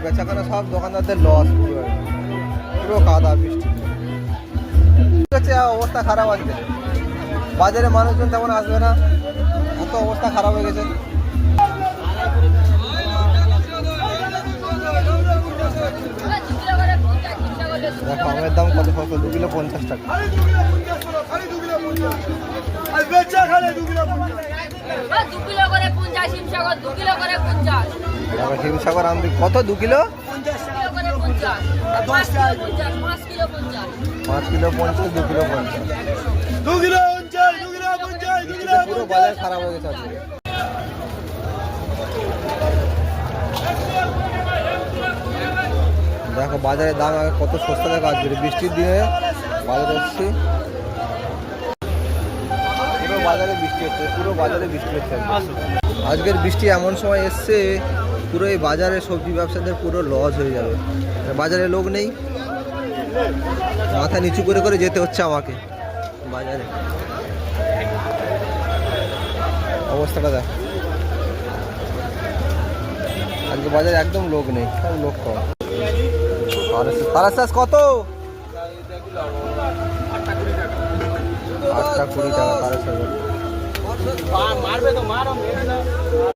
বেচাকেনা সব দোকানদারদের লস পুরো কাদা বৃষ্টি হচ্ছে। অবস্থা খারাপ আজকে বাজারে মানুষজন তেমন আসবে না, এত অবস্থা খারাপ হয়ে গেছে। দেখো আমের দাম কত কত, 2 কিলো 50 টাকা। হিমসাগর আম কত 2 কিলো 5 কিলো 50, 2 কিলো 50, পুরো বাজার খারাপ হয়ে গেছে আজকে। দেখো বাজারের দাম আগে কত সস্তা দেখা আসবে, বৃষ্টির দিনে বাজারে এসছি, পুরো বাজারে বৃষ্টি হচ্ছে, পুরো বাজারে বৃষ্টি হচ্ছে। আজকের বৃষ্টি এমন সময় এসছে পুরো এই বাজারে সবজি ব্যবসাদের পুরো লস হয়ে যাবে। বাজারে লোক নেই, মাথা নিচু করে করে যেতে হচ্ছে আমাকে বাজারে। অবস্থাটা দেখ, আজকে বাজারে একদম লোক নেই, সব লোক কম। তারা চাষ কত? 8টা 20 টাকা তারা চাষ।